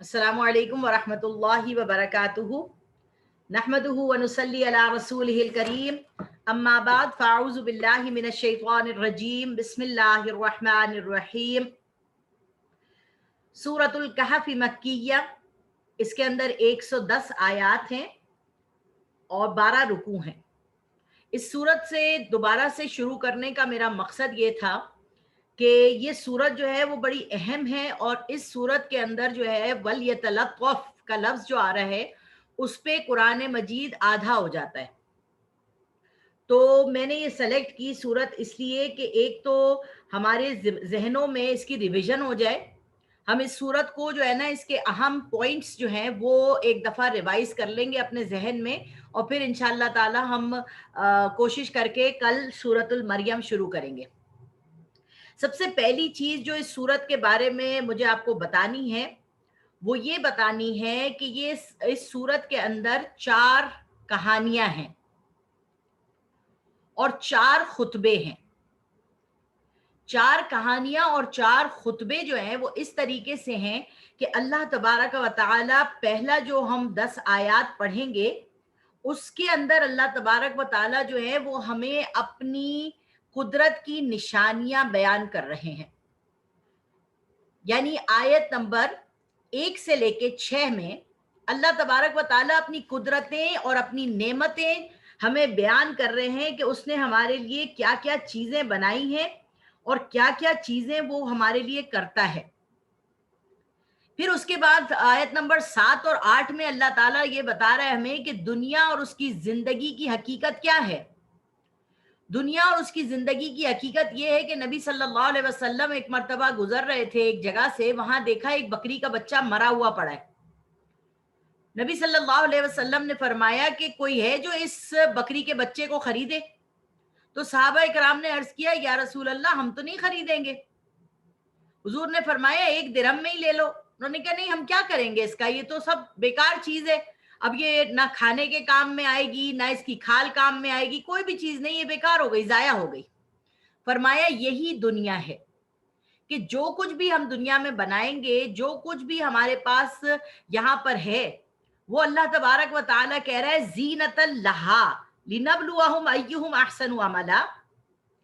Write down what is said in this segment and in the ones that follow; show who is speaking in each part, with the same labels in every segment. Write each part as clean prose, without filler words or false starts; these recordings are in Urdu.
Speaker 1: السلام علیکم ورحمۃ اللہ وبرکاتہ نحمده ونصلی علی رسولہ الکریم اما بعد فاعوذ باللہ من الشیطان الرجیم بسم اللہ الرحمن الرحیم۔ سورۃ الکہف مکیہ، اس کے اندر 110 آیات ہیں اور 12 رکوع ہیں۔ اس سورت سے دوبارہ سے شروع کرنے کا میرا مقصد یہ تھا کہ یہ سورت جو ہے وہ بڑی اہم ہے، اور اس سورت کے اندر جو ہے وَلْيَتَلَطَّفْ کا لفظ جو آ رہا ہے اس پہ قرآن مجید آدھا ہو جاتا ہے۔ تو میں نے یہ سلیکٹ کی سورت اس لیے کہ ایک تو ہمارے ذہنوں میں اس کی ریویژن ہو جائے، ہم اس سورت کو جو ہے نا اس کے اہم پوائنٹس جو ہیں وہ ایک دفعہ ریوائز کر لیں گے اپنے ذہن میں، اور پھر انشاءاللہ تعالی ہم کوشش کر کے کل سورت المریم شروع کریں گے۔ سب سے پہلی چیز جو اس سورت کے بارے میں مجھے آپ کو بتانی ہے وہ یہ بتانی ہے کہ یہ اس سورت کے اندر 4 کہانیاں ہیں اور 4 خطبے ہیں۔ 4 کہانیاں اور 4 خطبے جو ہیں وہ اس طریقے سے ہیں کہ اللہ تبارک و تعالی پہلا جو ہم 10 آیات پڑھیں گے اس کے اندر اللہ تبارک و تعالی جو ہے وہ ہمیں اپنی قدرت کی نشانیاں بیان کر رہے ہیں۔ یعنی آیت نمبر 1 سے لے کے 6 میں اللہ تبارک و تعالیٰ اپنی قدرتیں اور اپنی نعمتیں ہمیں بیان کر رہے ہیں کہ اس نے ہمارے لیے کیا کیا چیزیں بنائی ہیں اور کیا کیا چیزیں وہ ہمارے لیے کرتا ہے۔ پھر اس کے بعد آیت نمبر 7 اور 8 میں اللہ تعالیٰ یہ بتا رہا ہے ہمیں کہ دنیا اور اس کی زندگی کی حقیقت کیا ہے۔ دنیا اور اس کی زندگی کی حقیقت یہ ہے کہ نبی صلی اللہ علیہ وسلم ایک مرتبہ گزر رہے تھے ایک جگہ سے، وہاں دیکھا ایک بکری کا بچہ مرا ہوا پڑا ہے۔ نبی صلی اللہ علیہ وسلم نے فرمایا کہ کوئی ہے جو اس بکری کے بچے کو خریدے؟ تو صحابہ اکرام نے عرض کیا یا رسول اللہ ہم تو نہیں خریدیں گے۔ حضور نے فرمایا 1 درہم میں ہی لے لو۔ انہوں نے کہا نہیں ہم کیا کریں گے اس کا، یہ تو سب بیکار چیز ہے، اب یہ نہ کھانے کے کام میں آئے گی نہ اس کی کھال کام میں آئے گی، کوئی بھی چیز نہیں، یہ بیکار ہو گئی، ضائع ہو گئی۔ فرمایا یہی دنیا ہے کہ جو کچھ بھی ہم دنیا میں بنائیں گے، جو کچھ بھی ہمارے پاس یہاں پر ہے، وہ اللہ تبارک و تعالیٰ کہہ رہا ہے زینت لہا لنبلوہم ایہم احسن عملا۔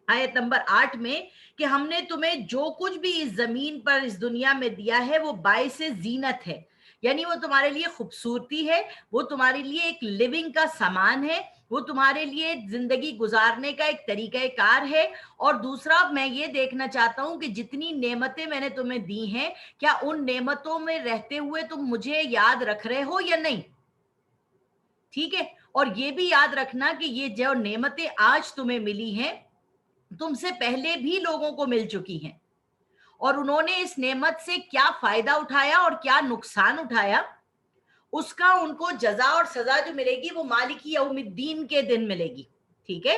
Speaker 1: آیت نمبر 8 میں کہ ہم نے تمہیں جو کچھ بھی اس زمین پر اس دنیا میں دیا ہے وہ باعث زینت ہے، یعنی وہ تمہارے لیے خوبصورتی ہے، وہ تمہارے لیے ایک لیونگ کا سامان ہے، وہ تمہارے لیے زندگی گزارنے کا ایک طریقہ کار ہے۔ اور دوسرا میں یہ دیکھنا چاہتا ہوں کہ جتنی نعمتیں میں نے تمہیں دی ہیں کیا ان نعمتوں میں رہتے ہوئے تم مجھے یاد رکھ رہے ہو یا نہیں، ٹھیک ہے؟ اور یہ بھی یاد رکھنا کہ یہ جو نعمتیں آج تمہیں ملی ہیں تم سے پہلے بھی لوگوں کو مل چکی ہیں، اور انہوں نے اس نعمت سے کیا فائدہ اٹھایا اور کیا نقصان اٹھایا، اس کا ان کو جزا اور سزا جو ملے گی وہ مالک یوم الدین کے دن ملے گی، ٹھیک ہے؟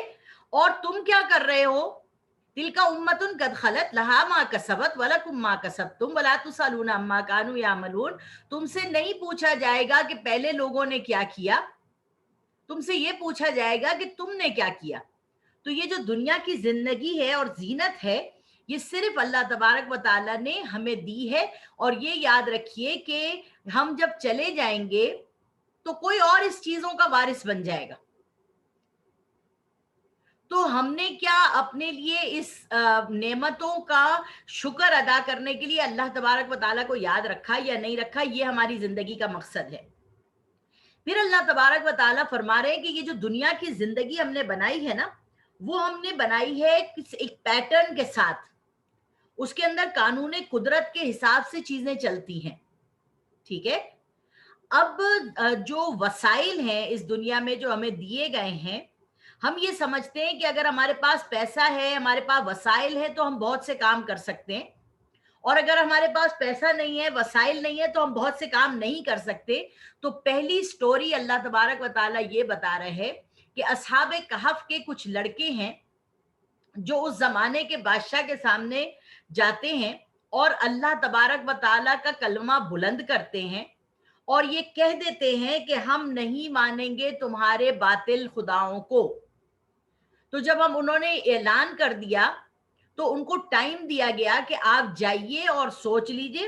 Speaker 1: اور تم کیا کر رہے ہو؟ تلک امۃ قد خلت لہا ما کسبت ولکم ما کسبتم ولا تسألون عما کانوا یعملون۔ تم سے نہیں پوچھا جائے گا کہ پہلے لوگوں نے کیا کیا، تم سے یہ پوچھا جائے گا کہ تم نے کیا کیا۔ تو یہ جو دنیا کی زندگی ہے اور زینت ہے یہ صرف اللہ تبارک و تعالیٰ نے ہمیں دی ہے، اور یہ یاد رکھیے کہ ہم جب چلے جائیں گے تو کوئی اور اس چیزوں کا وارث بن جائے گا۔ تو ہم نے کیا اپنے لیے اس نعمتوں کا شکر ادا کرنے کے لیے اللہ تبارک و تعالیٰ کو یاد رکھا یا نہیں رکھا، یہ ہماری زندگی کا مقصد ہے۔ پھر اللہ تبارک و تعالیٰ فرما رہے ہیں کہ یہ جو دنیا کی زندگی ہم نے بنائی ہے نا وہ ہم نے بنائی ہے ایک پیٹرن کے ساتھ، اس کے اندر قانون قدرت کے حساب سے چیزیں چلتی ہیں، ٹھیک ہے؟ اب جو وسائل ہیں اس دنیا میں جو ہمیں دیے گئے ہیں، ہم یہ سمجھتے ہیں کہ اگر ہمارے پاس پیسہ ہے، ہمارے پاس وسائل ہے تو ہم بہت سے کام کر سکتے ہیں، اور اگر ہمارے پاس پیسہ نہیں ہے، وسائل نہیں ہے تو ہم بہت سے کام نہیں کر سکتے۔ تو پہلی سٹوری اللہ تبارک و تعالیٰ یہ بتا رہے ہیں کہ اصحاب کہف کے کچھ لڑکے ہیں جو اس زمانے کے بادشاہ کے سامنے جاتے ہیں اور اللہ تبارک و تعالیٰ کا کلمہ بلند کرتے ہیں اور یہ کہہ دیتے ہیں کہ ہم نہیں مانیں گے تمہارے باطل خداؤں کو۔ تو جب انہوں نے اعلان کر دیا تو ان کو ٹائم دیا گیا کہ آپ جائیے اور سوچ لیجئے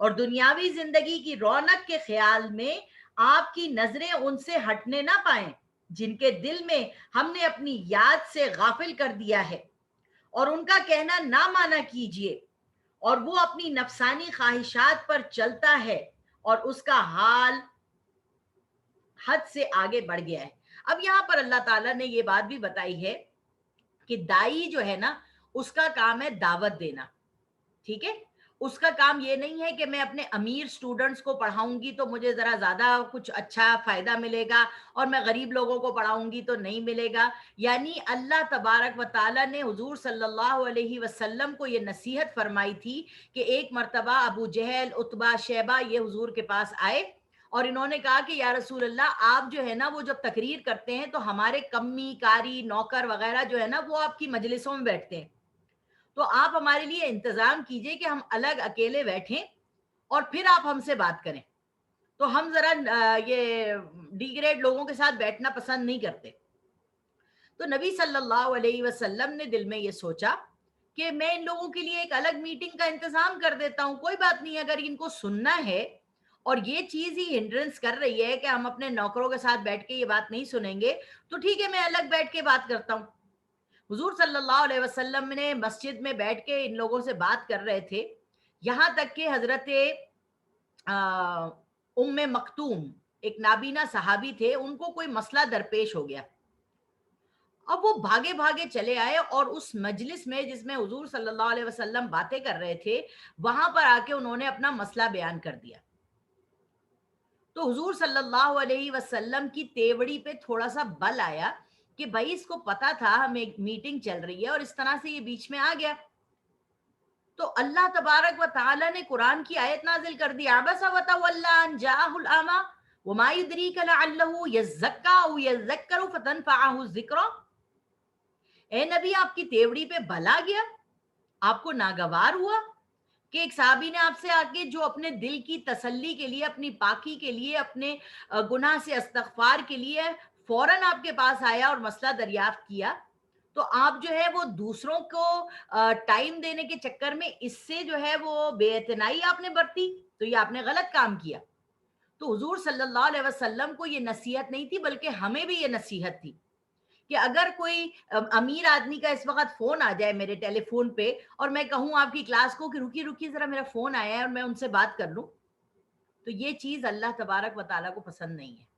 Speaker 1: اور دنیاوی زندگی کی رونق کے خیال میں آپ کی نظریں ان سے ہٹنے نہ پائیں جن کے دل میں ہم نے اپنی یاد سے غافل کر دیا ہے، اور ان کا کہنا نہ مانا کیجیے، اور وہ اپنی نفسانی خواہشات پر چلتا ہے اور اس کا حال حد سے آگے بڑھ گیا ہے۔ اب یہاں پر اللہ تعالیٰ نے یہ بات بھی بتائی ہے کہ دائی جو ہے نا، اس کا کام ہے دعوت دینا، ٹھیک ہے؟ اس کا کام یہ نہیں ہے کہ میں اپنے امیر سٹوڈنٹس کو پڑھاؤں گی تو مجھے ذرا زیادہ کچھ اچھا فائدہ ملے گا، اور میں غریب لوگوں کو پڑھاؤں گی تو نہیں ملے گا۔ یعنی اللہ تبارک و تعالیٰ نے حضور صلی اللہ علیہ وسلم کو یہ نصیحت فرمائی تھی کہ ایک مرتبہ ابو جہل، عتبہ، شیبہ یہ حضور کے پاس آئے اور انہوں نے کہا کہ یا رسول اللہ، آپ جو ہے نا وہ جب تقریر کرتے ہیں تو ہمارے کمی کاری نوکر وغیرہ جو ہے نا وہ آپ کی مجلسوں میں بیٹھتے ہیں، تو آپ ہمارے لیے انتظام کیجئے کہ ہم الگ اکیلے بیٹھیں اور پھر آپ ہم سے بات کریں، تو ہم ذرا یہ ڈی گریڈ لوگوں کے ساتھ بیٹھنا پسند نہیں کرتے۔ تو نبی صلی اللہ علیہ وسلم نے دل میں یہ سوچا کہ میں ان لوگوں کے لیے ایک الگ میٹنگ کا انتظام کر دیتا ہوں، کوئی بات نہیں، اگر ان کو سننا ہے اور یہ چیز ہی ہنڈرنس کر رہی ہے کہ ہم اپنے نوکروں کے ساتھ بیٹھ کے یہ بات نہیں سنیں گے، تو ٹھیک ہے، میں الگ بیٹھ کے بات کرتا ہوں۔ حضور صلی اللہ علیہ وسلم نے مسجد میں بیٹھ کے ان لوگوں سے بات کر رہے تھے، یہاں تک کہ حضرت ام مکتوم ایک نابینا صحابی تھے، ان کو کوئی مسئلہ درپیش ہو گیا۔ اب وہ بھاگے بھاگے چلے آئے اور اس مجلس میں جس میں حضور صلی اللہ علیہ وسلم باتیں کر رہے تھے، وہاں پر آ کے انہوں نے اپنا مسئلہ بیان کر دیا۔ تو حضور صلی اللہ علیہ وسلم کی تیوڑی پہ تھوڑا سا بل آیا کہ بھائی اس کو پتا تھا ہمیں ایک میٹنگ چل رہی ہے اور اس طرح سے یہ بیچ میں آ گیا۔ تو اللہ تبارک و تعالی نے قرآن کی آیت نازل کر دی، عبس وتولی ان جاءہ الاعمی وما یدریک لعلہ یزکی او یذکر فتنفعہ الذکری۔ اے نبی، آپ کی تیوڑی پہ بل آ گیا، آپ کو ناگوار ہوا کہ ایک صحابی نے آپ سے آ کے جو اپنے دل کی تسلی کے لیے، اپنی پاکی کے لیے، اپنے گناہ سے استغفار کے لیے فوراً آپ کے پاس آیا اور مسئلہ دریافت کیا، تو آپ جو ہے وہ دوسروں کو ٹائم دینے کے چکر میں اس سے جو ہے وہ بے اعتنائی آپ نے برتی، تو یہ آپ نے غلط کام کیا۔ تو حضور صلی اللہ علیہ وسلم کو یہ نصیحت نہیں تھی، بلکہ ہمیں بھی یہ نصیحت تھی کہ اگر کوئی امیر آدمی کا اس وقت فون آ جائے میرے ٹیلی فون پہ اور میں کہوں آپ کی کلاس کو کہ رکی رکی ذرا میرا فون آیا ہے اور میں ان سے بات کر لوں، تو یہ چیز اللہ تبارک و تعالیٰ کو پسند نہیں ہے۔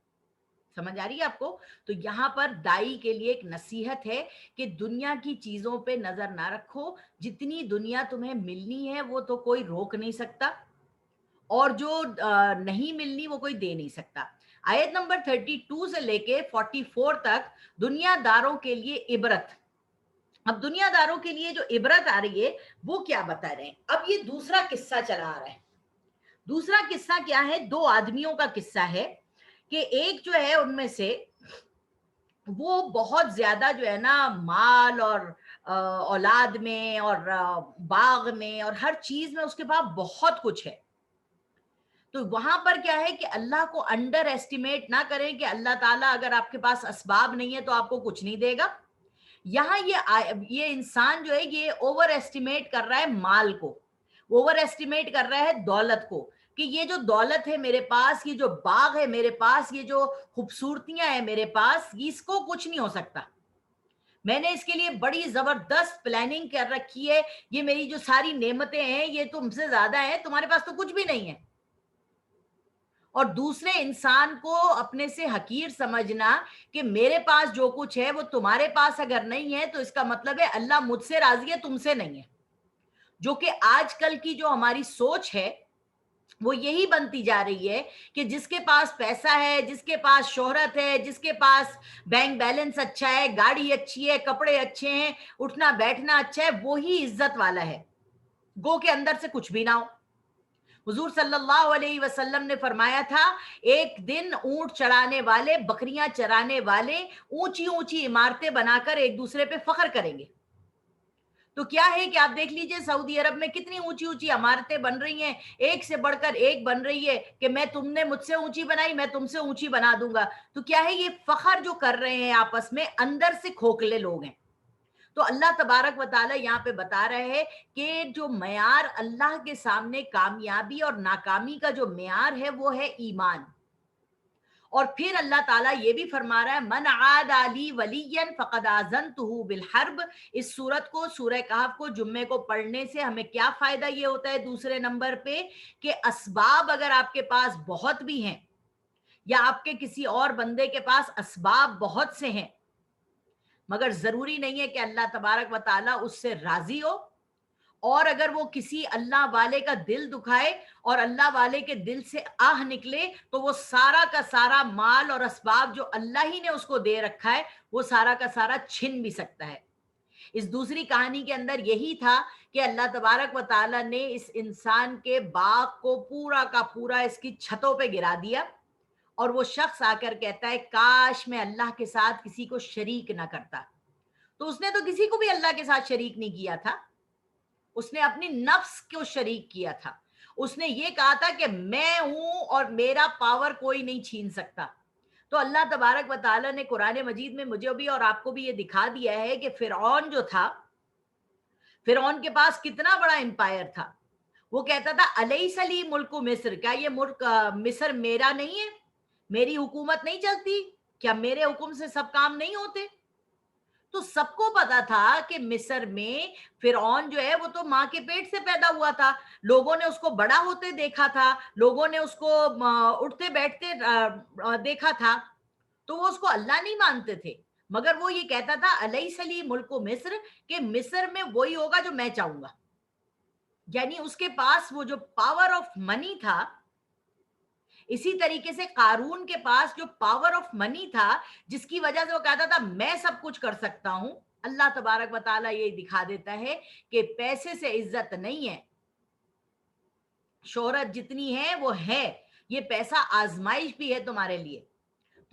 Speaker 1: سمجھ آ رہی ہے آپ کو؟ تو یہاں پر دائی کے لیے ایک نصیحت ہے کہ دنیا کی چیزوں پہ نظر نہ رکھو، جتنی دنیا تمہیں ملنی ہے وہ تو کوئی روک نہیں سکتا، اور جو نہیں ملنی وہ کوئی دے نہیں سکتا۔ آیت نمبر 32 سے لے کے 44 تک دنیا داروں کے لیے عبرت۔ اب دنیا داروں کے لیے جو عبرت آ رہی ہے وہ کیا بتا رہے ہیں؟ اب یہ دوسرا قصہ چلا آ رہا ہے۔ دوسرا قصہ کیا ہے؟ دو آدمیوں کا قصہ ہے کہ ایک جو ہے ان میں سے وہ بہت زیادہ جو ہے نا مال اور اولاد میں اور باغ میں اور ہر چیز میں اس کے پاس بہت کچھ ہے۔ تو وہاں پر کیا ہے کہ اللہ کو انڈر ایسٹیمیٹ نہ کریں کہ اللہ تعالیٰ اگر آپ کے پاس اسباب نہیں ہے تو آپ کو کچھ نہیں دے گا۔ یہاں یہ انسان جو ہے یہ اوور ایسٹیمیٹ کر رہا ہے مال کو، اوور ایسٹیمیٹ کر رہا ہے دولت کو، کہ یہ جو دولت ہے میرے پاس، یہ جو باغ ہے میرے پاس، یہ جو خوبصورتیاں ہیں میرے پاس، اس کو کچھ نہیں ہو سکتا، میں نے اس کے لیے بڑی زبردست پلاننگ کر رکھی ہے، یہ میری جو ساری نعمتیں ہیں یہ تم سے زیادہ ہیں، تمہارے پاس تو کچھ بھی نہیں ہے۔ اور دوسرے انسان کو اپنے سے حقیر سمجھنا کہ میرے پاس جو کچھ ہے وہ تمہارے پاس اگر نہیں ہے تو اس کا مطلب ہے اللہ مجھ سے راضی ہے، تم سے نہیں ہے۔ جو کہ آج کل کی جو ہماری سوچ ہے وہ یہی بنتی جا رہی ہے کہ جس کے پاس پیسہ ہے، جس کے پاس شہرت ہے، جس کے پاس بینک بیلنس اچھا ہے، گاڑی اچھی ہے، کپڑے اچھے ہیں، اٹھنا بیٹھنا اچھا ہے، وہی عزت والا ہے، گو کہ اندر سے کچھ بھی نہ ہو۔ حضور صلی اللہ علیہ وسلم نے فرمایا تھا ایک دن اونٹ چرانے والے، بکریاں چرانے والے اونچی اونچی عمارتیں بنا کر ایک دوسرے پہ فخر کریں گے۔ تو کیا ہے کہ آپ دیکھ لیجئے سعودی عرب میں کتنی اونچی اونچی عمارتیں بن رہی ہیں، ایک سے بڑھ کر ایک بن رہی ہے کہ میں تم نے مجھ سے اونچی بنائی، میں تم سے اونچی بنا دوں گا۔ تو کیا ہے یہ فخر جو کر رہے ہیں آپس میں، اندر سے کھوکھلے لوگ ہیں۔ تو اللہ تبارک و تعالی یہاں پہ بتا رہے ہیں کہ جو معیار اللہ کے سامنے کامیابی اور ناکامی کا جو معیار ہے وہ ہے ایمان. اور پھر اللہ تعالیٰ یہ بھی فرما رہا ہے من عاد علی ولی فقد آذنتہ بالحرب. اس سورت کو سورہ کہف کو جمعے کو پڑھنے سے ہمیں کیا فائدہ یہ ہوتا ہے دوسرے نمبر پہ کہ اسباب اگر آپ کے پاس بہت بھی ہیں یا آپ کے کسی اور بندے کے پاس اسباب بہت سے ہیں مگر ضروری نہیں ہے کہ اللہ تبارک و تعالیٰ اس سے راضی ہو. اور اگر وہ کسی اللہ والے کا دل دکھائے اور اللہ والے کے دل سے آہ نکلے تو وہ سارا کا سارا مال اور اسباب جو اللہ ہی نے اس کو دے رکھا ہے وہ سارا کا سارا چھن بھی سکتا ہے. اس دوسری کہانی کے اندر یہی تھا کہ اللہ تبارک و تعالیٰ نے اس انسان کے باغ کو پورا کا پورا اس کی چھتوں پہ گرا دیا اور وہ شخص آ کر کہتا ہے کاش میں اللہ کے ساتھ کسی کو شریک نہ کرتا. تو اس نے تو کسی کو بھی اللہ کے ساتھ شریک نہیں کیا تھا, اس نے اپنی نفس کو شریک کیا تھا. اس نے یہ کہا تھا کہ میں ہوں اور میرا پاور کوئی نہیں چھین سکتا. تو اللہ تبارک و تعالیٰ نے قرآن مجید میں مجھے بھی اور آپ کو بھی یہ دکھا دیا ہے کہ فرعون جو تھا, فرعون کے پاس کتنا بڑا امپائر تھا. وہ کہتا تھا الیس لی ملک مصر, کیا یہ ملک مصر میرا نہیں ہے, میری حکومت نہیں چلتی, کیا میرے حکم سے سب کام نہیں ہوتے. تو سب کو پتا تھا کہ مصر میں فرعون جو ہے وہ تو ماں کے پیٹ سے پیدا ہوا تھا, لوگوں نے اس کو بڑا ہوتے دیکھا تھا, لوگوں نے اس کو اٹھتے بیٹھتے دیکھا تھا, تو وہ اس کو اللہ نہیں مانتے تھے. مگر وہ یہ کہتا تھا الیس لی ملک مصر, کہ مصر میں وہی ہوگا جو میں چاہوں گا. یعنی اس کے پاس وہ جو پاور آف منی تھا, اسی طریقے سے قارون کے پاس جو پاور آف منی تھا جس کی وجہ سے وہ کہتا تھا میں سب کچھ کر سکتا ہوں. اللہ تبارک و تعالیٰ یہ دکھا دیتا ہے کہ پیسے سے عزت نہیں ہے, شہرت جتنی ہے وہ ہے, یہ پیسہ آزمائش بھی ہے تمہارے لیے.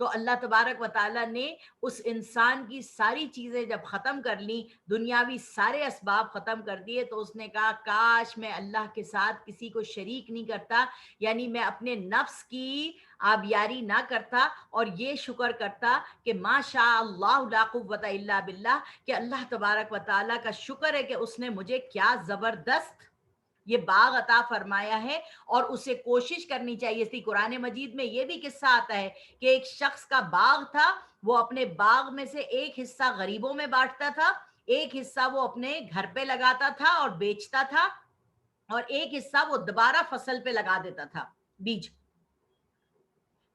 Speaker 1: تو اللہ تبارک و تعالیٰ نے اس انسان کی ساری چیزیں جب ختم کر لی, دنیاوی سارے اسباب ختم کر دیے, تو اس نے کہا کاش میں اللہ کے ساتھ کسی کو شریک نہیں کرتا, یعنی میں اپنے نفس کی آبیاری نہ کرتا اور یہ شکر کرتا کہ ما شاء اللہ لا قوت الا باللہ, کہ اللہ تبارک و تعالیٰ کا شکر ہے کہ اس نے مجھے کیا زبردست یہ باغ عطا فرمایا ہے. اور اسے کوشش کرنی چاہیے تھی. قرآن مجید میں یہ بھی قصہ آتا ہے کہ ایک شخص کا باغ تھا, وہ اپنے باغ میں سے ایک حصہ غریبوں میں بانٹتا تھا, ایک حصہ وہ اپنے گھر پہ لگاتا تھا اور بیچتا تھا, اور ایک حصہ وہ دوبارہ فصل پہ لگا دیتا تھا بیج.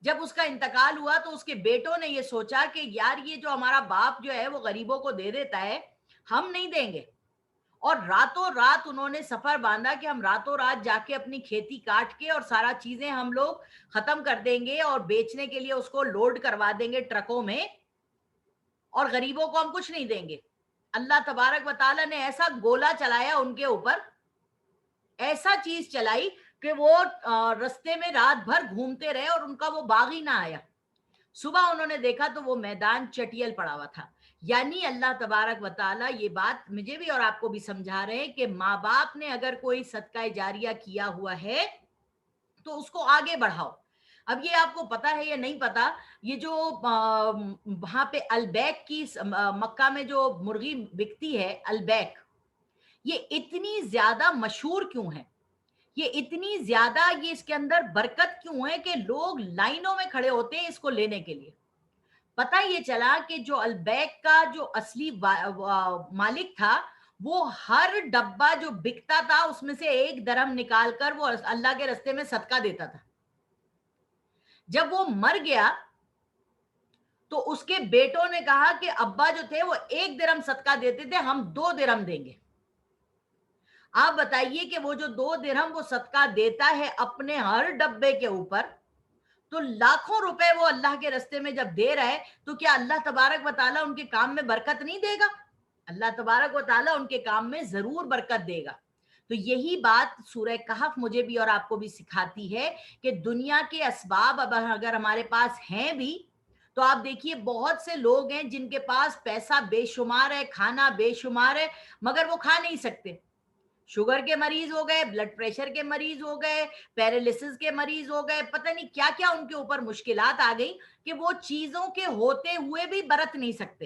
Speaker 1: جب اس کا انتقال ہوا تو اس کے بیٹوں نے یہ سوچا کہ یار یہ جو ہمارا باپ جو ہے وہ غریبوں کو دے دیتا ہے, ہم نہیں دیں گے. اور راتوں رات انہوں نے سفر باندھا کہ ہم راتوں رات جا کے اپنی کھیتی کاٹ کے اور سارا چیزیں ہم لوگ ختم کر دیں گے اور بیچنے کے لیے اس کو لوڈ کروا دیں گے ٹرکوں میں, اور غریبوں کو ہم کچھ نہیں دیں گے. اللہ تبارک و تعالیٰ نے ایسا گولا چلایا ان کے اوپر, ایسا چیز چلائی کہ وہ رستے میں رات بھر گھومتے رہے اور ان کا وہ باغ ہی نہ آیا. صبح انہوں نے دیکھا تو وہ میدان چٹیل پڑا ہوا تھا. یعنی اللہ تبارک و تعالیٰ یہ بات مجھے بھی اور آپ کو بھی سمجھا رہے ہیں کہ ماں باپ نے اگر کوئی صدقہ جاریہ کیا ہوا ہے تو اس کو آگے بڑھاؤ. اب یہ آپ کو پتا ہے یا نہیں پتا, یہ جو وہاں پہ البیک کی مکہ میں جو مرغی بکتی ہے البیک, یہ اتنی زیادہ مشہور کیوں ہے, یہ اتنی زیادہ یہ اس کے اندر برکت کیوں ہے کہ لوگ لائنوں میں کھڑے ہوتے ہیں اس کو لینے کے لیے. پتہ یہ چلا کہ جو البیک کا جو اصلی مالک تھا وہ ہر ڈبہ جو بکتا تھا اس میں سے 1 درہم نکال کر وہ اللہ کے رستے میں صدقہ دیتا تھا. جب وہ مر گیا تو اس کے بیٹوں نے کہا کہ ابا جو تھے وہ 1 درہم صدقہ دیتے تھے, ہم 2 درہم دیں گے. آپ بتائیے کہ وہ جو 2 درہم وہ صدقہ دیتا ہے اپنے ہر ڈبے کے اوپر, تو لاکھوں روپے وہ اللہ کے رستے میں جب دے رہا ہے تو کیا اللہ تبارک و تعالیٰ ان کے کام میں برکت نہیں دے گا؟ اللہ تبارک و تعالیٰ ان کے کام میں ضرور برکت دے گا. تو یہی بات سورہ کہف مجھے بھی اور آپ کو بھی سکھاتی ہے کہ دنیا کے اسباب اب اگر ہمارے پاس ہیں بھی تو آپ دیکھیے بہت سے لوگ ہیں جن کے پاس پیسہ بے شمار ہے, کھانا بے شمار ہے, مگر وہ کھا نہیں سکتے. شوگر کے مریض ہو گئے, بلڈ پریشر کے مریض ہو گئے, پیرالیسس کے مریض ہو گئے, پتہ نہیں کیا کیا ان کے اوپر مشکلات آ گئی کہ وہ چیزوں کے ہوتے ہوئے بھی برت نہیں سکتے.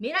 Speaker 1: میرا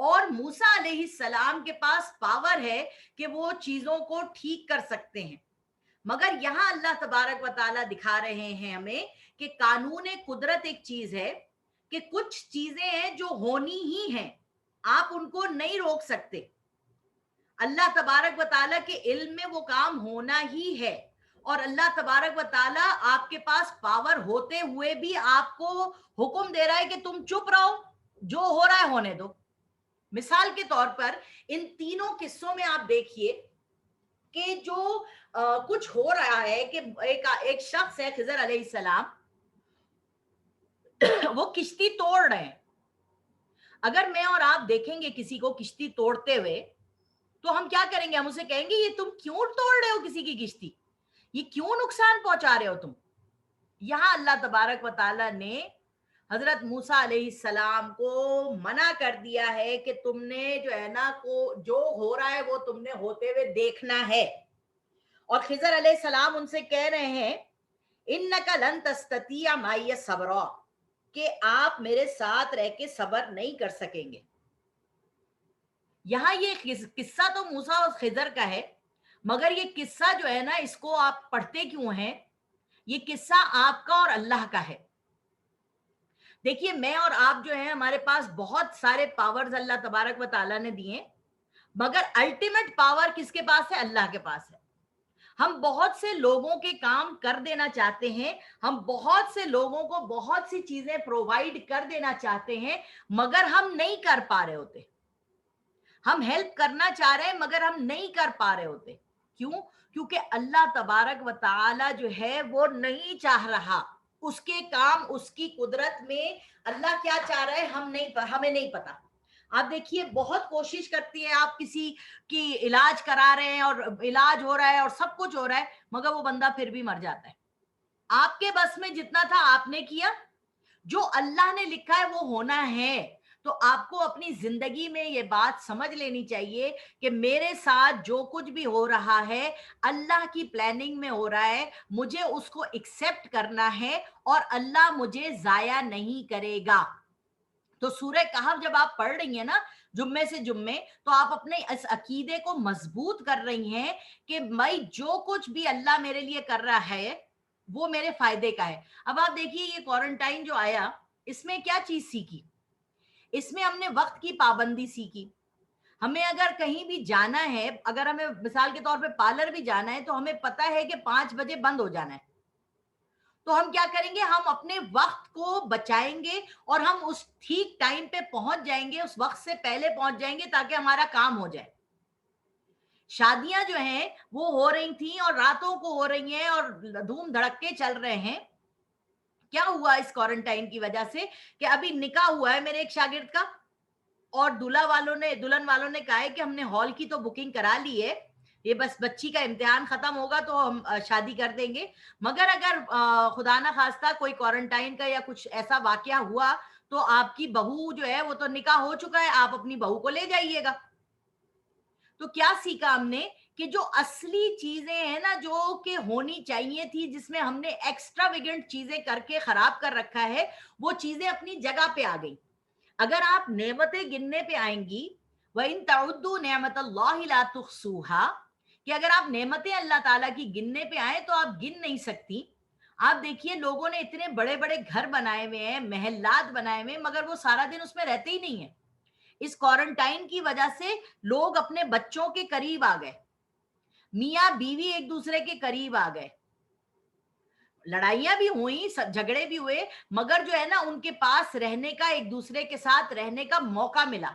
Speaker 1: اور موسیٰ علیہ السلام کے پاس پاور ہے کہ وہ چیزوں کو ٹھیک کر سکتے ہیں. مگر یہاں اللہ تبارک و تعالیٰ دکھا رہے ہیں ہمیں کہ قانون قدرت ایک چیز ہے کہ کچھ چیزیں ہیں جو ہونی ہی ہیں, آپ ان کو نہیں روک سکتے. اللہ تبارک و تعالیٰ کے علم میں وہ کام ہونا ہی ہے, اور اللہ تبارک و تعالیٰ آپ کے پاس پاور ہوتے ہوئے بھی آپ کو حکم دے رہا ہے کہ تم چپ رہو, جو ہو رہا ہے ہونے دو. مثال کے طور پر ان تینوں قصوں میں آپ دیکھیے کہ جو کچھ ہو رہا ہے کہ ایک شخص ہے خضر علیہ السلام, وہ کشتی توڑ رہے ہیں. اگر میں اور آپ دیکھیں گے کسی کو کشتی توڑتے ہوئے تو ہم کیا کریں گے؟ ہم اسے کہیں گے یہ تم کیوں توڑ رہے ہو کسی کی کشتی, یہ کیوں نقصان پہنچا رہے ہو تم. یہاں اللہ تبارک و تعالیٰ نے حضرت موسیٰ علیہ السلام کو منع کر دیا ہے کہ تم نے جو ہے نا جو ہو رہا ہے وہ تم نے ہوتے ہوئے دیکھنا ہے. اور خضر علیہ السلام ان سے کہہ رہے ہیں اِنَّكَ لَن تَسْتَطِيعَ مَعِيَ صَبْرًا, کہ آپ میرے ساتھ رہ کے صبر نہیں کر سکیں گے. یہاں یہ قصہ تو موسیٰ اور خضر کا ہے, مگر یہ قصہ جو ہے نا اس کو آپ پڑھتے کیوں ہیں؟ یہ قصہ آپ کا اور اللہ کا ہے. دیکھیے میں اور آپ جو ہیں ہمارے پاس بہت سارے پاورز اللہ تبارک و تعالیٰ نے دیے, مگر الٹیمیٹ پاور کس کے پاس ہے؟ اللہ کے پاس ہے. ہم بہت سے لوگوں کے کام کر دینا چاہتے ہیں, ہم بہت سے لوگوں کو بہت سی چیزیں پرووائڈ کر دینا چاہتے ہیں, مگر ہم نہیں کر پا رہے ہوتے. ہم ہیلپ کرنا چاہ رہے ہیں مگر ہم نہیں کر پا رہے ہوتے. کیوں؟ کیونکہ اللہ تبارک و تعالی جو ہے وہ نہیں چاہ رہا. اس کے کام, اس کی قدرت میں اللہ کیا چاہ رہا ہے ہمیں نہیں پتا. آپ دیکھیے بہت کوشش کرتی ہے, آپ کسی کی علاج کرا رہے ہیں اور علاج ہو رہا ہے اور سب کچھ ہو رہا ہے, مگر وہ بندہ پھر بھی مر جاتا ہے. آپ کے بس میں جتنا تھا آپ نے کیا, جو اللہ نے لکھا ہے وہ ہونا ہے. تو آپ کو اپنی زندگی میں یہ بات سمجھ لینی چاہیے کہ میرے ساتھ جو کچھ بھی ہو رہا ہے اللہ کی پلاننگ میں ہو رہا ہے, مجھے اس کو ایکسپٹ کرنا ہے اور اللہ مجھے ضائع نہیں کرے گا. تو سورہ کہف جب آپ پڑھ رہی ہیں نا جمعے سے جمعے, تو آپ اپنے اس عقیدے کو مضبوط کر رہی ہیں کہ میں جو کچھ بھی اللہ میرے لیے کر رہا ہے وہ میرے فائدے کا ہے. اب آپ دیکھیے یہ کوارنٹائن جو آیا, اس میں کیا چیز سیکھی؟ اس میں ہم نے وقت کی پابندی سیکھی. ہمیں اگر کہیں بھی جانا ہے, اگر ہمیں مثال کے طور پہ پارلر بھی جانا ہے, تو ہمیں پتا ہے کہ 5 بجے بند ہو جانا ہے. تو ہم کیا کریں گے؟ ہم اپنے وقت کو بچائیں گے اور ہم اس ٹھیک ٹائم پہ پہنچ جائیں گے, اس وقت سے پہلے پہنچ جائیں گے تاکہ ہمارا کام ہو جائے. شادیاں جو ہیں وہ ہو رہی تھیں اور راتوں کو ہو رہی ہیں اور دھوم دھڑکے چل رہے ہیں. کیا ہوا اس کوارنٹائن کی وجہ سے کہ ابھی نکاح ہوا ہے میرے ایک شاگرد کا, اور دلہن والوں نے کہا ہے کہ ہم نے ہال کی تو بکنگ کرا لی ہے, یہ بس بچی کا امتحان ختم ہوگا تو ہم شادی کر دیں گے. مگر اگر خدا نہ خواستہ کوئی کوارنٹائن کا یا کچھ ایسا واقعہ ہوا تو آپ کی بہو جو ہے وہ تو نکاح ہو چکا ہے, آپ اپنی بہو کو لے جائیے گا. تو کیا سیکھا ہم نے کہ جو اصلی چیزیں ہیں نا جو کہ ہونی چاہیے تھی, جس میں ہم نے ایکسٹرا ویگنٹ چیزیں کر کے خراب کر رکھا ہے, وہ چیزیں اپنی جگہ پہ آ گئی. اگر آپ نعمتیں گننے پہ آئیں گی, وَإِن تَعُدُّوا نِعْمَتَ اللَّهِ لَا تُحْصُوهَا, کہ اگر آپ نعمتیں اللہ تعالیٰ کی گننے پہ آئیں تو آپ گن نہیں سکتی. آپ دیکھیے لوگوں نے اتنے بڑے بڑے گھر بنائے ہوئے ہیں, محلات بنائے ہوئے ہیں, مگر وہ سارا دن اس میں رہتے ہی نہیں ہیں. اس کوارنٹائن کی وجہ سے لوگ اپنے بچوں کے قریب آ گئے, میاں بیوی ایک دوسرے کے قریب آ گئے, لڑائیاں بھی ہوئیں, جھگڑے بھی ہوئے, مگر جو ہے نا ان کے پاس رہنے کا, ایک دوسرے کے ساتھ رہنے کا موقع ملا.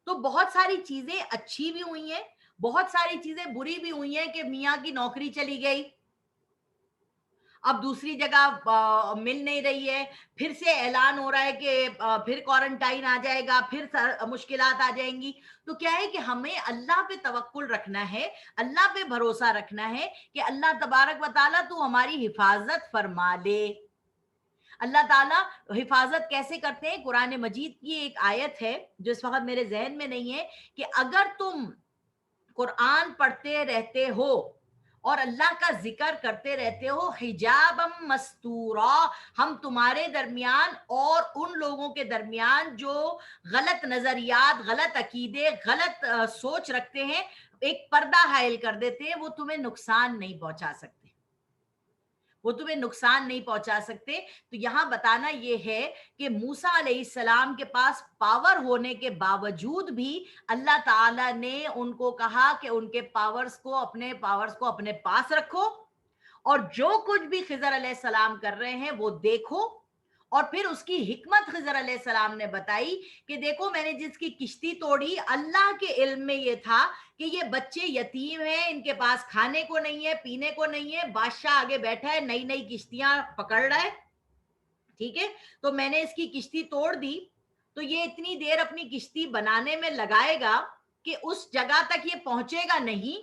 Speaker 1: تو بہت ساری چیزیں اچھی بھی ہوئی ہیں, بہت ساری چیزیں بری بھی ہوئی ہیں کہ میاں کی نوکری چلی گئی, اب دوسری جگہ مل نہیں رہی ہے, پھر سے اعلان ہو رہا ہے کہ پھر کوارنٹائن آ جائے گا, پھر مشکلات آ جائیں گی. تو کیا ہے کہ ہمیں اللہ پہ توکل رکھنا ہے, اللہ پہ بھروسہ رکھنا ہے کہ اللہ تبارک و تعالیٰ تو ہماری حفاظت فرما لے. اللہ تعالیٰ حفاظت کیسے کرتے ہیں؟ قرآن مجید کی ایک آیت ہے جو اس وقت میرے ذہن میں نہیں ہے, کہ اگر تم قرآن پڑھتے رہتے ہو اور اللہ کا ذکر کرتے رہتے ہو حجابم مستورا، ہم تمہارے درمیان اور ان لوگوں کے درمیان جو غلط نظریات، غلط عقیدے، غلط سوچ رکھتے ہیں، ایک پردہ حائل کر دیتے ہیں، وہ تمہیں نقصان نہیں پہنچا سکتے، وہ تمہیں نقصان نہیں پہنچا سکتے۔ تو یہاں بتانا یہ ہے کہ موسیٰ علیہ السلام کے پاس پاور ہونے کے باوجود بھی اللہ تعالیٰ نے ان کو کہا کہ ان کے پاورز کو اپنے پاس رکھو، اور جو کچھ بھی خضر علیہ السلام کر رہے ہیں وہ دیکھو۔ اور پھر اس کی حکمت خضر علیہ السلام نے بتائی کہ دیکھو میں نے جس کی کشتی توڑی، اللہ کے علم میں یہ تھا کہ یہ بچے یتیم ہیں، ان کے پاس کھانے کو نہیں ہے، پینے کو نہیں ہے، بادشاہ آگے بیٹھا ہے، نئی نئی کشتیاں پکڑ رہا ہے، ٹھیک ہے، تو میں نے اس کی کشتی توڑ دی، تو یہ اتنی دیر اپنی کشتی بنانے میں لگائے گا کہ اس جگہ تک یہ پہنچے گا نہیں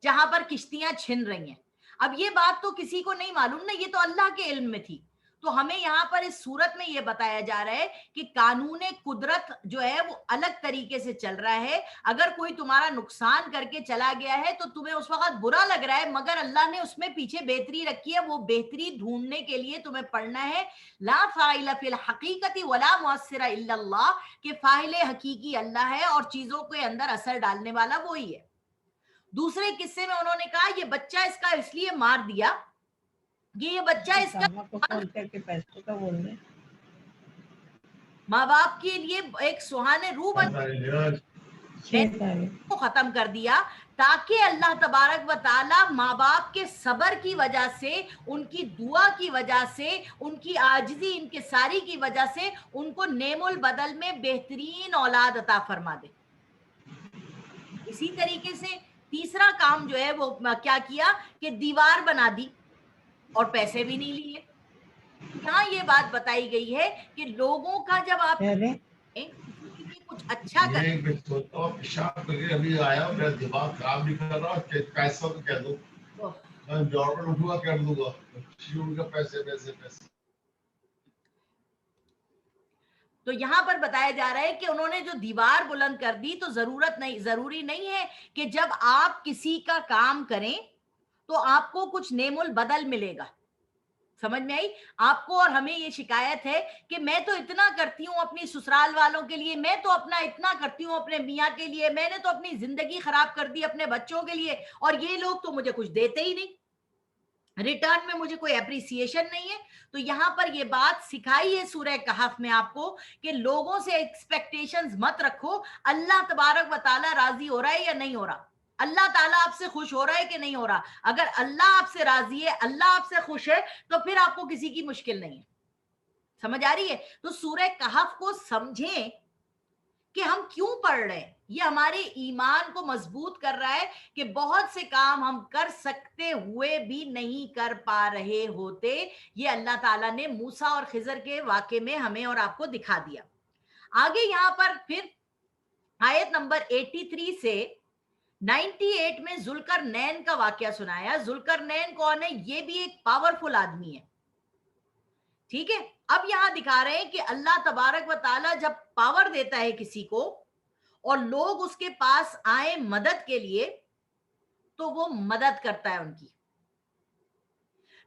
Speaker 1: جہاں پر کشتیاں چھن رہی ہیں۔ اب یہ بات تو کسی کو نہیں معلوم نا، یہ تو اللہ کے علم میں تھی۔ تو ہمیں یہاں پر اس صورت میں یہ بتایا جا رہا ہے کہ قانون قدرت جو ہے وہ الگ طریقے سے چل رہا ہے۔ اگر کوئی تمہارا نقصان کر کے چلا گیا ہے تو تمہیں اس وقت برا لگ رہا ہے، مگر اللہ نے اس میں پیچھے بہتری رکھی ہے، وہ بہتری ڈھونڈنے کے لیے تمہیں پڑھنا ہے لا فاعل فی الحقیقت ولا مؤثر الا اللہ، کہ فاعل حقیقی اللہ ہے اور چیزوں کے اندر اثر ڈالنے والا وہی ہے۔ دوسرے قصے میں انہوں نے کہا یہ بچہ اس کا اس لیے مار دیا کہ یہ بچہ اس کا ماں باپ کے لیے ایک سہانے روح کو ختم کر دیا، تاکہ اللہ تبارک و تعالی ماں باپ کے صبر کی وجہ سے، ان کی دعا کی وجہ سے، ان کی عاجزی انکساری کی وجہ سے ان کو نعم البدل میں بہترین اولاد عطا فرما دے۔ اسی طریقے سے تیسرا کام جو ہے وہ کیا کیا کہ دیوار بنا دی اور پیسے بھی نہیں لیے۔ یہاں یہ بات بتائی گئی ہے کہ لوگوں کا جب آپ کسی کے لیے کچھ اچھا
Speaker 2: پیشاب کر کے ابھی آیا، میرا دماغ خراب نہیں کر رہا، پیسہ تو کہہ دوں میں جوڑ اٹھوں گا، کر دوں گا پیسے پیسے پیسے۔
Speaker 1: تو یہاں پر بتایا جا رہا ہے کہ انہوں نے جو دیوار بلند کر دی، تو ضروری نہیں ہے کہ جب آپ کسی کا کام کریں تو آپ کو کچھ نعم البدل ملے گا۔ سمجھ میں آئی آپ کو؟ اور ہمیں یہ شکایت ہے کہ میں تو اتنا کرتی ہوں اپنی سسرال والوں کے لیے، میں تو اپنا اتنا کرتی ہوں اپنے میاں کے لیے، میں نے تو اپنی زندگی خراب کر دی اپنے بچوں کے لیے، اور یہ لوگ تو مجھے کچھ دیتے ہی نہیں، ریٹرن میں مجھے کوئی اپریسیشن نہیں ہے۔ تو یہاں پر یہ بات سکھائی ہے سورہ کہف میں آپ کو کہ لوگوں سے ایکسپیکٹیشنز مت رکھو، اللہ تبارک و تعالیٰ راضی ہو رہا ہے یا نہیں ہو رہا، اللہ تعالیٰ آپ سے خوش ہو رہا ہے کہ نہیں ہو رہا۔ اگر اللہ آپ سے راضی ہے، اللہ آپ سے خوش ہے، تو پھر آپ کو کسی کی مشکل نہیں ہے۔ سمجھ آ رہی ہے؟ تو سورہ کہف کو سمجھیں کہ ہم کیوں پڑھ رہے ہیں، یہ ہمارے ایمان کو مضبوط کر رہا ہے کہ بہت سے کام ہم کر سکتے ہوئے بھی نہیں کر پا رہے ہوتے، یہ اللہ تعالیٰ نے موسیٰ اور خضر کے واقعے میں ہمیں اور آپ کو دکھا دیا۔ آگے یہاں پر پھر آیت نمبر 83 سے 98 میں ذوالقرنین کا واقعہ سنایا۔ ذوالقرنین کون ہے؟ یہ بھی ایک پاورفل آدمی ہے، ٹھیک ہے۔ اب یہاں دکھا رہے ہیں کہ اللہ تبارک و تعالیٰ جب پاور دیتا ہے کسی کو اور لوگ اس کے پاس آئیں مدد کے لیے تو وہ مدد کرتا ہے ان کی۔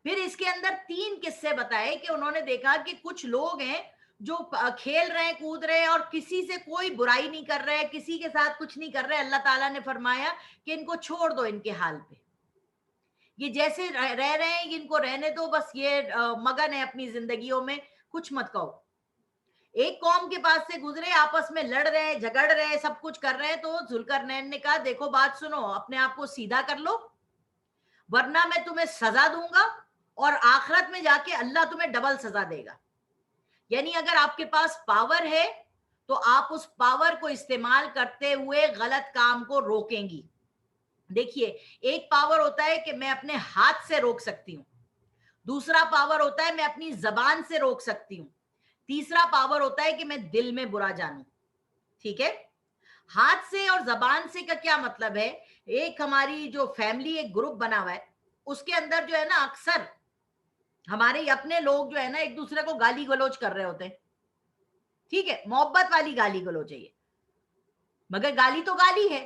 Speaker 1: پھر اس کے اندر 3 قصے بتائے کہ انہوں نے دیکھا کہ کچھ لوگ ہیں جو کھیل رہے ہیں، کود رہے ہیں اور کسی سے کوئی برائی نہیں کر رہے، کسی کے ساتھ کچھ نہیں کر رہے۔ اللہ تعالیٰ نے فرمایا کہ ان کو چھوڑ دو ان کے حال پہ، یہ جیسے رہ رہے ہیں ان کو رہنے دو، بس یہ مگن ہے اپنی زندگیوں میں، کچھ مت کہو۔ ایک قوم کے پاس سے گزرے، آپس میں لڑ رہے ہیں، جھگڑ رہے ہیں، سب کچھ کر رہے ہیں، تو ذوالقرنین نے کہا دیکھو بات سنو، اپنے آپ کو سیدھا کر لو ورنہ میں تمہیں سزا دوں گا اور آخرت میں جا کے اللہ تمہیں ڈبل سزا دے گا۔ یعنی اگر آپ کے پاس پاور ہے تو آپ اس پاور کو استعمال کرتے ہوئے غلط کام کو روکیں گی۔ دیکھیے ایک پاور ہوتا ہے کہ میں اپنے ہاتھ سے روک سکتی ہوں، دوسرا پاور ہوتا ہے میں اپنی زبان سے روک سکتی ہوں، تیسرا پاور ہوتا ہے کہ میں دل میں برا جانوں، ٹھیک ہے۔ ہاتھ سے اور زبان سے کا کیا مطلب ہے؟ ایک ہماری جو فیملی ایک گروپ بنا ہوا ہے، اس کے اندر جو ہے نا اکثر ہمارے اپنے لوگ جو ہے نا ایک دوسرے کو گالی گلوچ کر رہے ہوتے ہیں، ٹھیک ہے، محبت والی گالی گلوچ ہے یہ، مگر گالی تو گالی ہے۔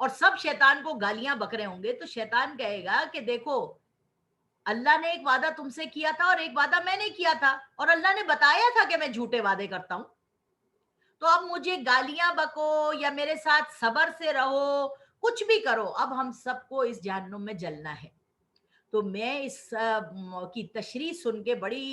Speaker 1: اور سب شیطان کو گالیاں بک رہے ہوں گے تو شیطان کہے گا کہ دیکھو اللہ نے ایک وعدہ تم سے کیا تھا اور ایک وعدہ میں نے کیا تھا اور اللہ نے بتایا تھا کہ میں جھوٹے وعدے کرتا ہوں، تو اب مجھے گالیاں بکو یا میرے ساتھ صبر سے رہو، کچھ بھی کرو، اب ہم سب کو اس جہنم میں جلنا ہے۔ تو میں اس کی تشریح سن کے بڑی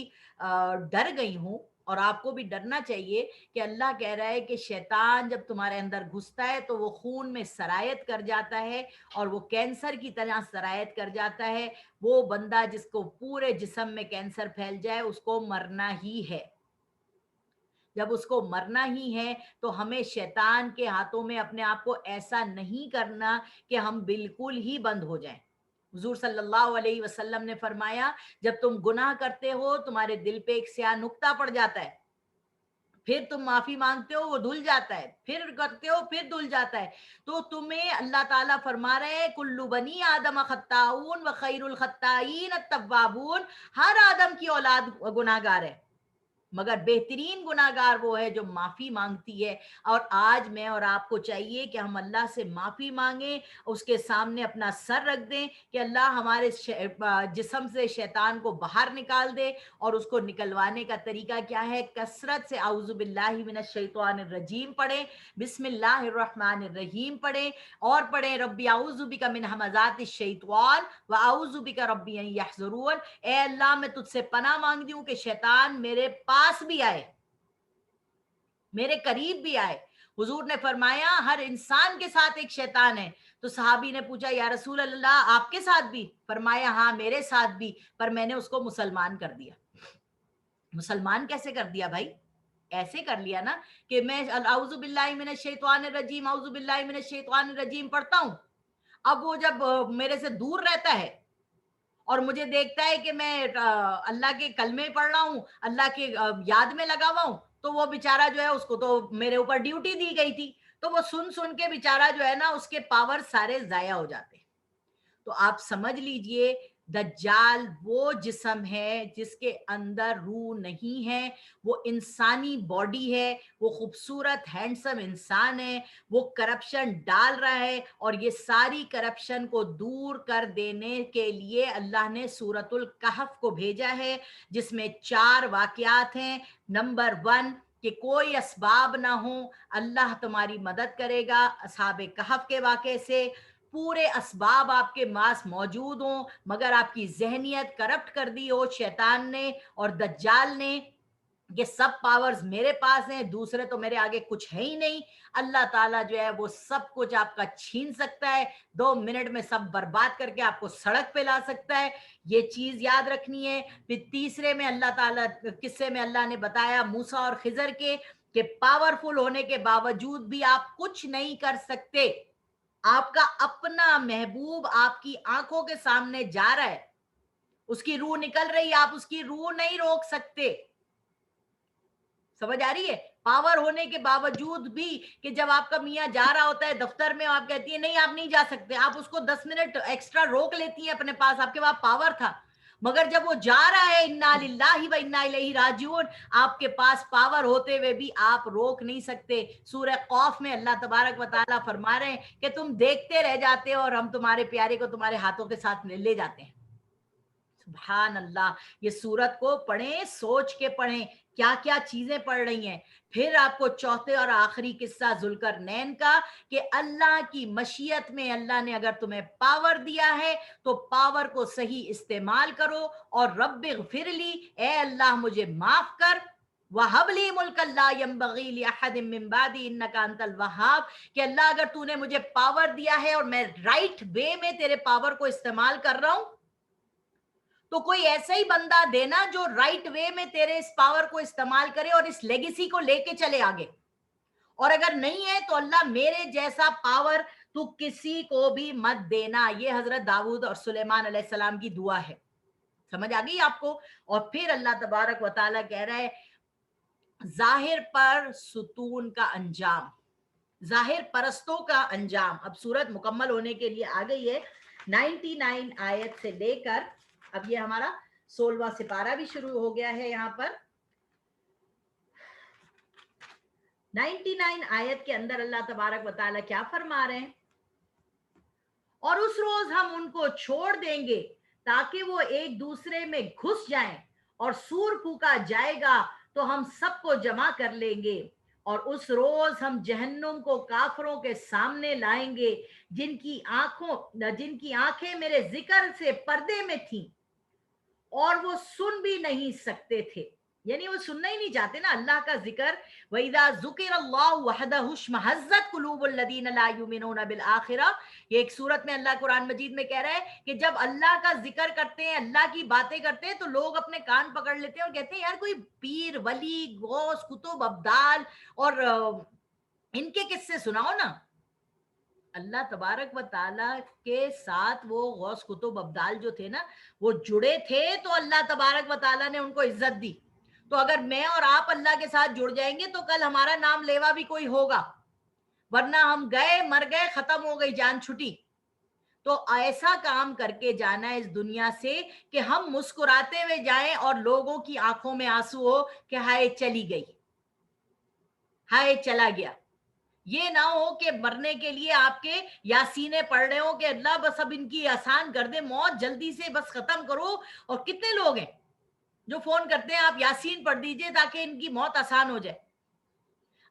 Speaker 1: ڈر گئی ہوں، اور آپ کو بھی ڈرنا چاہیے کہ اللہ کہہ رہا ہے کہ شیطان جب تمہارے اندر گھستا ہے تو وہ خون میں سرایت کر جاتا ہے، اور وہ کینسر کی طرح سرایت کر جاتا ہے۔ وہ بندہ جس کو پورے جسم میں کینسر پھیل جائے اس کو مرنا ہی ہے۔ جب اس کو مرنا ہی ہے تو ہمیں شیطان کے ہاتھوں میں اپنے آپ کو ایسا نہیں کرنا کہ ہم بالکل ہی بند ہو جائیں۔ حضور صلی اللہ علیہ وسلم نے فرمایا جب تم گناہ کرتے ہو تمہارے دل پہ ایک سیاہ نقطہ پڑ جاتا ہے، پھر تم معافی مانگتے ہو وہ دھل جاتا ہے، پھر کرتے ہو پھر دھل جاتا ہے، تو تمہیں اللہ تعالیٰ فرما رہے ہیں کلو بنی آدم خطاؤن و خیر الخطائین التوابون، ہر آدم کی اولاد گناہگار ہے مگر بہترین گناہگار وہ ہے جو معافی مانگتی ہے۔ اور آج میں اور آپ کو چاہیے کہ ہم اللہ سے معافی مانگیں، اس کے سامنے اپنا سر رکھ دیں کہ اللہ ہمارے جسم سے شیطان کو باہر نکال دے، اور اس کو نکلوانے کا طریقہ کیا ہے؟ کثرت سے اعوذ باللہ من الشیطان الرجیم پڑھیں، بسم اللہ الرحمن الرحیم پڑھیں، اور پڑھیں ربی اعوذ بک من ہمزات الشیطان و اعوذ بک ربی ان یحضرون، اے اللہ میں تجھ سے پناہ مانگتی ہوں کہ شیطان میرے پاس بھی آئے، میرے قریب بھی آئے۔ حضور نے فرمایا ہر انسان کے ساتھ ایک شیطان ہے، تو صحابی نے پوچھا یا رسول اللہ آپ کے ساتھ بھی؟ فرمایا ہاں میرے ساتھ بھی، پر میں نے اس کو مسلمان کر دیا۔ مسلمان کیسے کر دیا بھائی؟ ایسے کر لیا نا کہ میں اعوذ باللہ من الشیطان الرجیم اعوذ باللہ من الشیطان الرجیم پڑھتا ہوں، اب وہ جب میرے سے دور رہتا ہے اور مجھے دیکھتا ہے کہ میں اللہ کے کلمے پڑھ رہا ہوں، اللہ کے یاد میں لگا ہوا ہوں، تو وہ بیچارہ جو ہے اس کو تو میرے اوپر ڈیوٹی دی گئی تھی، تو وہ سن سن کے بیچارہ جو ہے نا اس کے پاور سارے ضائع ہو جاتے ہیں۔ تو آپ سمجھ لیجئے دجال وہ جسم ہے جس کے اندر روح نہیں ہے، وہ انسانی باڈی ہے، وہ خوبصورت ہینڈسم انسان ہے، وہ کرپشن ڈال رہا ہے، اور یہ ساری کرپشن کو دور کر دینے کے لیے اللہ نے سورۃ الکہف کو بھیجا ہے، جس میں 4 واقعات ہیں۔ نمبر 1 کہ کوئی اسباب نہ ہو، اللہ تمہاری مدد کرے گا اصحاب کہف کے واقعے سے۔ پورے اسباب آپ کے پاس موجود ہوں مگر آپ کی ذہنیت کرپٹ کر دی ہو شیطان نے اور دجال نے، یہ سب پاورز میرے پاس ہیں، دوسرے تو میرے آگے کچھ ہے ہی نہیں، اللہ تعالیٰ جو ہے وہ سب کچھ آپ کا چھین سکتا ہے، 2 منٹ میں سب برباد کر کے آپ کو سڑک پہ لا سکتا ہے، یہ چیز یاد رکھنی ہے۔ پھر تیسرے میں اللہ تعالیٰ قصے میں اللہ نے بتایا موسیٰ اور خضر کے کہ پاورفل ہونے کے باوجود بھی آپ کچھ نہیں کر سکتے، آپ کا اپنا محبوب آپ کی آنکھوں کے سامنے جا رہا ہے، اس کی روح نکل رہی ہے، آپ اس کی روح نہیں روک سکتے۔ سمجھ آ رہی ہے؟ پاور ہونے کے باوجود بھی کہ جب آپ کا میاں جا رہا ہوتا ہے دفتر میں، آپ کہتی ہیں نہیں آپ نہیں جا سکتے، آپ اس کو 10 منٹ ایکسٹرا روک لیتی ہیں اپنے پاس، آپ کے پاس پاور تھا، مگر جب وہ جا رہا ہے انا للہ و انا الیہ راجعون، آپ کے پاس پاور ہوتے ہوئے بھی آپ روک نہیں سکتے۔ سورہ قوف میں اللہ تبارک و تعالیٰ فرما رہے ہیں کہ تم دیکھتے رہ جاتے ہو اور ہم تمہارے پیارے کو تمہارے ہاتھوں کے ساتھ لے جاتے ہیں۔ سبحان اللہ، یہ سورت کو پڑھیں، سوچ کے پڑھیں کیا کیا چیزیں پڑھ رہی ہیں۔ پھر آپ کو چوتھے اور آخری قصہ ذوالقرنین کا کہ اللہ کی مشیت میں اللہ نے اگر تمہیں پاور دیا ہے تو پاور کو صحیح استعمال کرو، اور رب اغفر لی، اے اللہ مجھے معاف کر، وَهَبْ لِي مُلْكًا لَا يَنبَغِي لِأَحَدٍ مِّن بَعْدِي إِنَّكَ أَنتَ الْوَهَّابُ، کہ اللہ اگر تو نے مجھے پاور دیا ہے اور میں رائٹ وے میں تیرے پاور کو استعمال کر رہا ہوں، تو کوئی ایسا ہی بندہ دینا جو رائٹ وے میں تیرے اس پاور کو استعمال کرے اور اس لیگیسی کو لے کے چلے آگے، اور اگر نہیں ہے تو اللہ میرے جیسا پاور تو کسی کو بھی مت دینا۔ یہ حضرت داؤد اور سلیمان علیہ السلام کی دعا ہے، سمجھ آ گئی آپ کو؟ اور پھر اللہ تبارک و تعالیٰ کہہ رہا ہے ظاہر پر ستون کا انجام، ظاہر پرستوں کا انجام۔ اب سورت مکمل ہونے کے لیے آ گئی ہے، 99 آیت سے لے کر اب یہ ہمارا 16واں سپارہ بھی شروع ہو گیا ہے۔ یہاں پر 99 آیت کے اندر اللہ تبارک و تعالیٰ کیا فرما رہے ہیں؟ اور اس روز ہم ان کو چھوڑ دیں گے تاکہ وہ ایک دوسرے میں گھس جائیں، اور سور پھونکا جائے گا تو ہم سب کو جمع کر لیں گے، اور اس روز ہم جہنم کو کافروں کے سامنے لائیں گے جن کی آنکھیں میرے ذکر سے پردے میں تھیں اور وہ سن بھی نہیں سکتے تھے، یعنی وہ سننا ہی نہیں چاہتے نا اللہ کا ذکر۔ وَإِذَا ذُكِرَ اللَّهُ وَحْدَهُ اشْمَأَزَّتْ قُلُوبُ الَّذِينَ لَا يُؤْمِنُونَ بِالْآخِرَةِ، یہ ایک صورت میں اللہ قرآن مجید میں کہہ رہا ہے کہ جب اللہ کا ذکر کرتے ہیں، اللہ کی باتیں کرتے ہیں، تو لوگ اپنے کان پکڑ لیتے ہیں اور کہتے ہیں یار کوئی پیر ولی غوث قطب ابدال اور ان کے قصے سناؤ نا۔ اللہ تبارک و تعالیٰ کے ساتھ وہ غوث قطب ابدال جو تھے نا، وہ جڑے تھے تو اللہ تبارک و تعالیٰ نے ان کو عزت دی۔ تو اگر میں اور آپ اللہ کے ساتھ جڑ جائیں گے تو کل ہمارا نام لیوا بھی کوئی ہوگا، ورنہ ہم گئے، مر گئے، ختم ہو گئی، جان چھٹی۔ تو ایسا کام کر کے جانا ہے اس دنیا سے کہ ہم مسکراتے ہوئے جائیں اور لوگوں کی آنکھوں میں آنسو ہو کہ ہائے چلی گئی، ہائے چلا گیا۔ یہ نہ ہو کہ مرنے کے لیے آپ کے یاسینے پڑھ رہے ہو کہ اللہ بس اب ان کی آسان کر دے موت، جلدی سے بس ختم کرو۔ اور کتنے لوگ ہیں جو فون کرتے ہیں آپ یاسین پڑھ دیجئے تاکہ ان کی موت آسان ہو جائے۔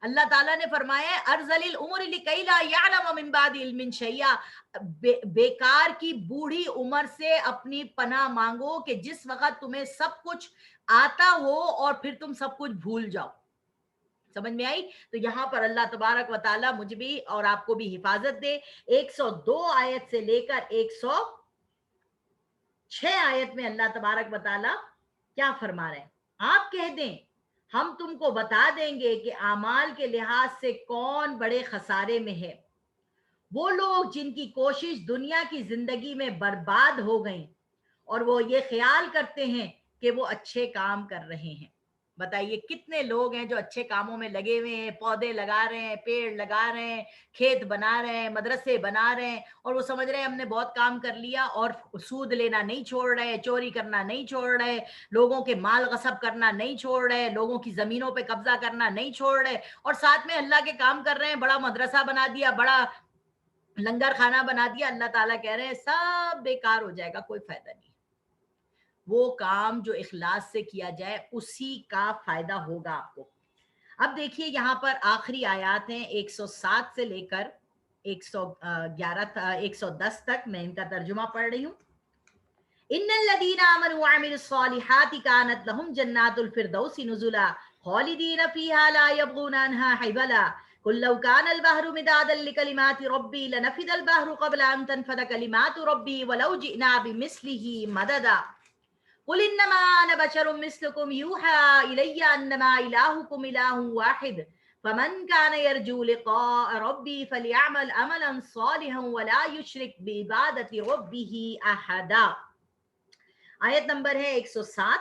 Speaker 1: اللہ تعالیٰ نے فرمایا ہے ارذل العمر لکی لا یعلم من بعد علم شیئا، بیکار کی بوڑھی عمر سے اپنی پناہ مانگو کہ جس وقت تمہیں سب کچھ آتا ہو اور پھر تم سب کچھ بھول جاؤ۔ سمجھ میں آئی؟ تو یہاں پر اللہ تبارک و تعالیٰ مجھ بھی اور آپ کو بھی حفاظت دے۔ 102 آیت سے لے کر 106 آیت میں اللہ تبارک و تعالیٰ کیا فرما رہے ہیں؟ آپ کہہ دیں ہم تم کو بتا دیں گے کہ اعمال کے لحاظ سے کون بڑے خسارے میں ہے، وہ لوگ جن کی کوشش دنیا کی زندگی میں برباد ہو گئیں اور وہ یہ خیال کرتے ہیں کہ وہ اچھے کام کر رہے ہیں۔ بتائیے کتنے لوگ ہیں جو اچھے کاموں میں لگے ہوئے ہیں، پودے لگا رہے ہیں، پیڑ لگا رہے ہیں، کھیت بنا رہے ہیں، مدرسے بنا رہے ہیں، اور وہ سمجھ رہے ہیں ہم نے بہت کام کر لیا، اور سود لینا نہیں چھوڑ رہے، چوری کرنا نہیں چھوڑ رہے، لوگوں کے مال غصب کرنا نہیں چھوڑ رہے، لوگوں کی زمینوں پہ قبضہ کرنا نہیں چھوڑ رہے، اور ساتھ میں اللہ کے کام کر رہے ہیں، بڑا مدرسہ بنا دیا، بڑا لنگر خانہ بنا دیا۔ اللہ تعالیٰ کہہ رہے ہیں سب بیکار ہو جائے گا، کوئی فائدہ نہیں۔ وہ کام جو اخلاص سے کیا جائے اسی کا فائدہ ہوگا آپ کو۔ اب دیکھیے یہاں پر آخری آیات ہیں 107 سے لے کر 110 تک، میں ان کا ترجمہ پڑھ رہی ہوں۔ ان الذين امنوا وعملوا الصالحات كانت لهم جنات الفردوس نزلا خالدين فيها لا يبغون عنها حولا قل لو كان البحر مدادا لكلمات ربي لنفد البحر قبل ان تنفد كلمات ربي ولو جئنا بمثله مددا قل انما انا بشر مثلكم يوحى الي انما الهكم اله واحد فمن كان يرجو لقاء ربي فليعمل عملا صالحا ولا يشرك بعبادة ربه احدا۔ آیت نمبر ہے 107۔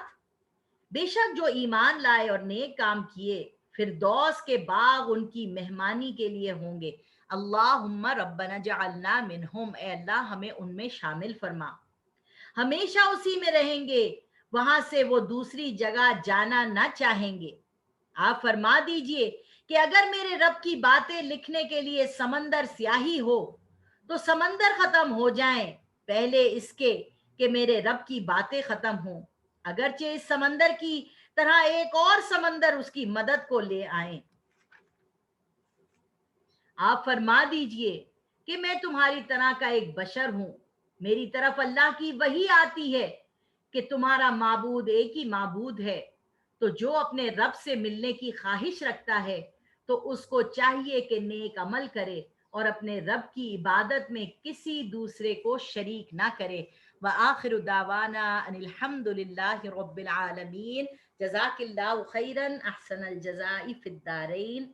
Speaker 1: بے شک جو ایمان لائے اور نیک کام کیے فردوس کے باغ ان کی مہمانی کے لیے ہوں گے۔ اللہم ربنا جعلنا منہم، اے اللہ ہمیں ان میں شامل فرما۔ ہمیشہ اسی میں رہیں گے، وہاں سے وہ دوسری جگہ جانا نہ چاہیں گے۔ آپ فرما دیجئے کہ اگر میرے رب کی باتیں لکھنے کے لیے سمندر سیاہی ہو تو سمندر ختم ہو جائیں پہلے اس کے کہ میرے رب کی باتیں ختم ہوں، اگرچہ اس سمندر کی طرح ایک اور سمندر اس کی مدد کو لے آئیں۔ آپ فرما دیجئے کہ میں تمہاری طرح کا ایک بشر ہوں، میری طرف اللہ کی وحی آتی ہے کہ تمہارا معبود ایک ہی معبود ہے، تو جو اپنے رب سے ملنے کی خواہش رکھتا ہے تو اس کو چاہیے کہ نیک عمل کرے اور اپنے رب کی عبادت میں کسی دوسرے کو شریک نہ کرے۔ وآخر دعوانا ان الحمد للہ رب العالمین۔ جزاک اللہ خیرا، احسن الجزاء فی الدارین۔